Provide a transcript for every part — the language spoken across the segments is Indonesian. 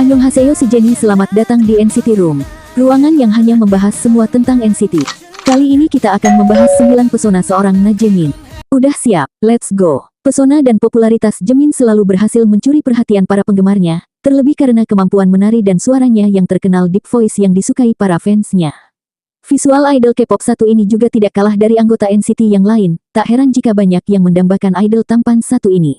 Annyeonghaseyo si Jennie, selamat datang di NCT Room, ruangan yang hanya membahas semua tentang NCT. Kali ini kita akan membahas 9 pesona seorang Na Jaemin. Udah siap? Let's go! Pesona dan popularitas Jaemin selalu berhasil mencuri perhatian para penggemarnya, terlebih karena kemampuan menari dan suaranya yang terkenal deep voice yang disukai para fansnya. Visual idol K-pop satu ini juga tidak kalah dari anggota NCT yang lain, tak heran jika banyak yang mendambakan idol tampan satu ini.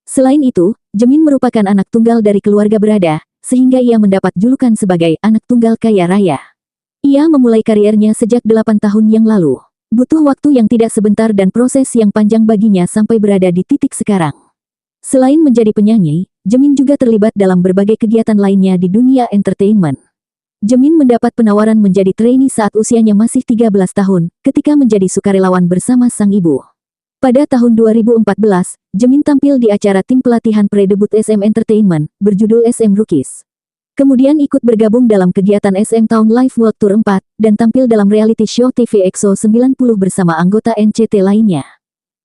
Selain itu, Jaemin merupakan anak tunggal dari keluarga berada, sehingga ia mendapat julukan sebagai anak tunggal kaya raya. Ia memulai kariernya sejak 8 tahun yang lalu. Butuh waktu yang tidak sebentar dan proses yang panjang baginya sampai berada di titik sekarang. Selain menjadi penyanyi, Jaemin juga terlibat dalam berbagai kegiatan lainnya di dunia entertainment. Jaemin mendapat penawaran menjadi trainee saat usianya masih 13 tahun, ketika menjadi sukarelawan bersama sang ibu. Pada tahun 2014, Jaemin tampil di acara tim pelatihan pre-debut SM Entertainment, berjudul SM Rookies. Kemudian ikut bergabung dalam kegiatan SM Town Live World Tour 4, dan tampil dalam reality show TV EXO 90 bersama anggota NCT lainnya.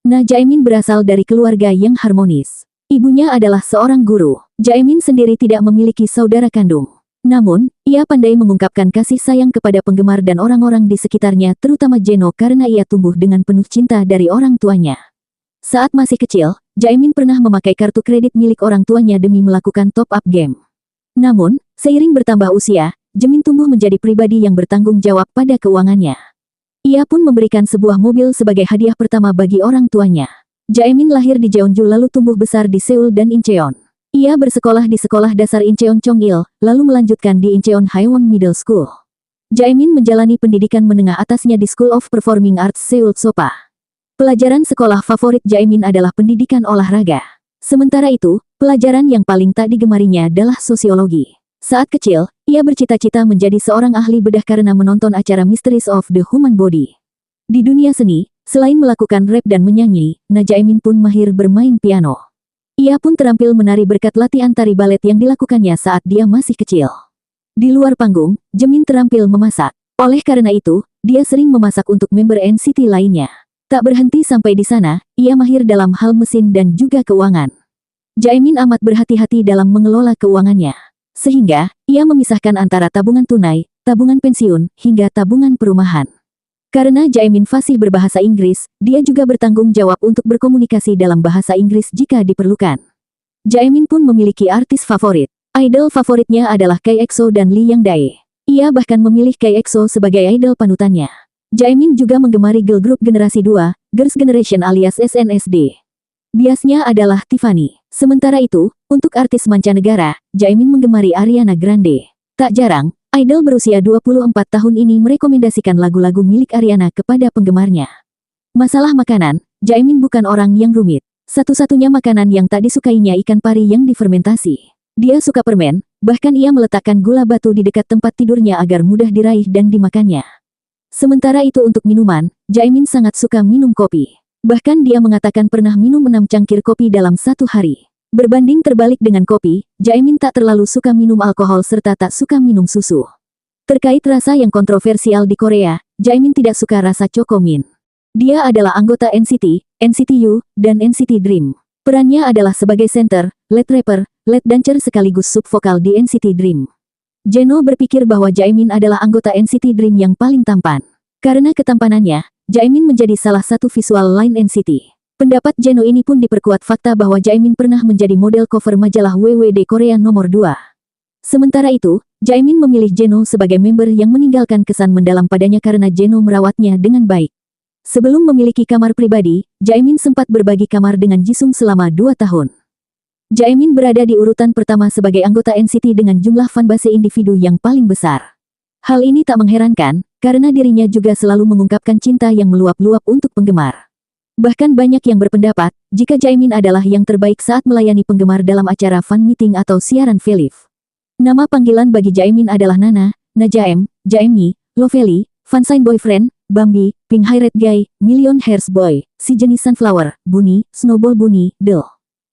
Na Jaemin berasal dari keluarga yang harmonis. Ibunya adalah seorang guru. Jaemin sendiri tidak memiliki saudara kandung. Namun, ia pandai mengungkapkan kasih sayang kepada penggemar dan orang-orang di sekitarnya, terutama Jeno, karena ia tumbuh dengan penuh cinta dari orang tuanya. Saat masih kecil, Jaemin pernah memakai kartu kredit milik orang tuanya demi melakukan top-up game. Namun, seiring bertambah usia, Jaemin tumbuh menjadi pribadi yang bertanggung jawab pada keuangannya. Ia pun memberikan sebuah mobil sebagai hadiah pertama bagi orang tuanya. Jaemin lahir di Jeonju lalu tumbuh besar di Seoul dan Incheon. Ia bersekolah di sekolah dasar Incheon Chongil, lalu melanjutkan di Incheon Haewon Middle School. Jaemin menjalani pendidikan menengah atasnya di School of Performing Arts Seoul Sopa. Pelajaran sekolah favorit Jaemin adalah pendidikan olahraga. Sementara itu, pelajaran yang paling tak digemarinya adalah sosiologi. Saat kecil, ia bercita-cita menjadi seorang ahli bedah karena menonton acara Mysteries of the Human Body. Di dunia seni, selain melakukan rap dan menyanyi, Na Jaemin pun mahir bermain piano. Ia pun terampil menari berkat latihan tari balet yang dilakukannya saat dia masih kecil. Di luar panggung, Jaemin terampil memasak. Oleh karena itu, dia sering memasak untuk member NCT lainnya. Tak berhenti sampai di sana, ia mahir dalam hal mesin dan juga keuangan. Jaemin amat berhati-hati dalam mengelola keuangannya. Sehingga, ia memisahkan antara tabungan tunai, tabungan pensiun, hingga tabungan perumahan. Karena Jaemin fasih berbahasa Inggris, dia juga bertanggung jawab untuk berkomunikasi dalam bahasa Inggris jika diperlukan. Jaemin pun memiliki artis favorit. Idol favoritnya adalah KEXO dan Lee Yang Dae. Ia bahkan memilih KEXO sebagai idol panutannya. Jaemin juga menggemari girl group generasi 2, Girls' Generation alias SNSD. Biasnya adalah Tiffany. Sementara itu, untuk artis mancanegara, Jaemin menggemari Ariana Grande. Tak jarang, idol berusia 24 tahun ini merekomendasikan lagu-lagu milik Ariana kepada penggemarnya. Masalah makanan, Jaemin bukan orang yang rumit. Satu-satunya makanan yang tak disukainya ikan pari yang difermentasi. Dia suka permen, bahkan ia meletakkan gula batu di dekat tempat tidurnya agar mudah diraih dan dimakannya. Sementara itu untuk minuman, Jaemin sangat suka minum kopi. Bahkan dia mengatakan pernah minum 6 cangkir kopi dalam satu hari. Berbanding terbalik dengan kopi, Jaemin tak terlalu suka minum alkohol serta tak suka minum susu. Terkait rasa yang kontroversial di Korea, Jaemin tidak suka rasa Chocomin. Dia adalah anggota NCT, NCT U, dan NCT Dream. Perannya adalah sebagai center, lead rapper, lead dancer sekaligus sub vokal di NCT Dream. Jeno berpikir bahwa Jaemin adalah anggota NCT Dream yang paling tampan. Karena ketampanannya, Jaemin menjadi salah satu visual line NCT. Pendapat Jeno ini pun diperkuat fakta bahwa Jaemin pernah menjadi model cover majalah WWD Korea nomor 2. Sementara itu, Jaemin memilih Jeno sebagai member yang meninggalkan kesan mendalam padanya karena Jeno merawatnya dengan baik. Sebelum memiliki kamar pribadi, Jaemin sempat berbagi kamar dengan Jisung selama 2 tahun. Jaemin berada di urutan pertama sebagai anggota NCT dengan jumlah fanbase individu yang paling besar. Hal ini tak mengherankan, karena dirinya juga selalu mengungkapkan cinta yang meluap-luap untuk penggemar. Bahkan banyak yang berpendapat, jika Jaemin adalah yang terbaik saat melayani penggemar dalam acara fan meeting atau siaran V-Live. Nama panggilan bagi Jaemin adalah Nana, Najaem, Jaemni, Lovely, Fansign Boyfriend, Bambi, Pink Haired Guy, Million Hairs Boy, Si Jenis Sunflower, Bunny, Snowball Bunny, Del.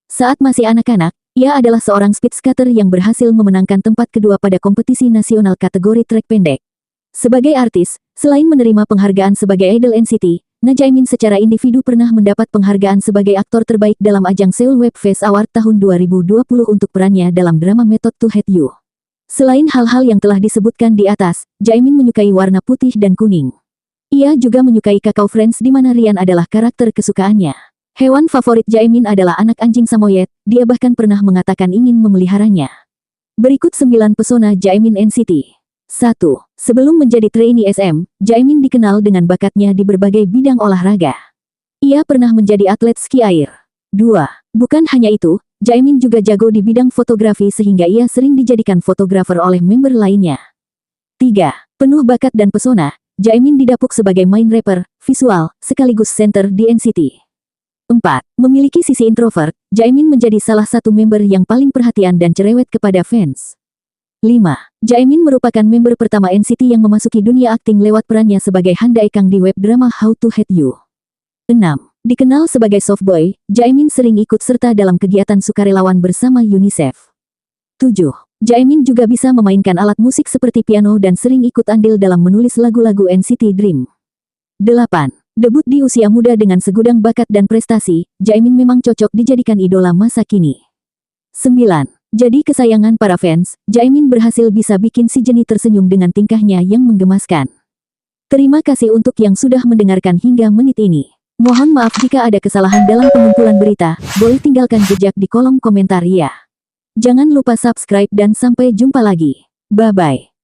Saat masih anak-anak, ia adalah seorang speed skater yang berhasil memenangkan tempat kedua pada kompetisi nasional kategori trek pendek. Sebagai artis, selain menerima penghargaan sebagai idol NCT, Na Jaemin secara individu pernah mendapat penghargaan sebagai aktor terbaik dalam ajang Seoul Web Fest Award tahun 2020 untuk perannya dalam drama Method to Hate You. Selain hal-hal yang telah disebutkan di atas, Jaemin menyukai warna putih dan kuning. Ia juga menyukai Kakao Friends di mana Rian adalah karakter kesukaannya. Hewan favorit Jaemin adalah anak anjing samoyed, dia bahkan pernah mengatakan ingin memeliharanya. Berikut 9 pesona Jaemin NCT. 1. Sebelum menjadi trainee SM, Jaemin dikenal dengan bakatnya di berbagai bidang olahraga. Ia pernah menjadi atlet ski air. 2. Bukan hanya itu, Jaemin juga jago di bidang fotografi sehingga ia sering dijadikan fotografer oleh member lainnya. 3. Penuh bakat dan pesona, Jaemin didapuk sebagai main rapper, visual, sekaligus center di NCT. 4. Memiliki sisi introvert, Jaemin menjadi salah satu member yang paling perhatian dan cerewet kepada fans. 5. Jaemin merupakan member pertama NCT yang memasuki dunia akting lewat perannya sebagai Han Dae-kang di web drama How to Hate You. 6. Dikenal sebagai soft boy, Jaemin sering ikut serta dalam kegiatan sukarelawan bersama UNICEF. 7. Jaemin juga bisa memainkan alat musik seperti piano dan sering ikut andil dalam menulis lagu-lagu NCT Dream. 8. Debut di usia muda dengan segudang bakat dan prestasi, Jaemin memang cocok dijadikan idola masa kini. 9. Jadi kesayangan para fans, Jaemin berhasil bisa bikin si Jennie tersenyum dengan tingkahnya yang menggemaskan. Terima kasih untuk yang sudah mendengarkan hingga menit ini. Mohon maaf jika ada kesalahan dalam pengumpulan berita, boleh tinggalkan jejak di kolom komentar ya. Jangan lupa subscribe dan sampai jumpa lagi. Bye-bye.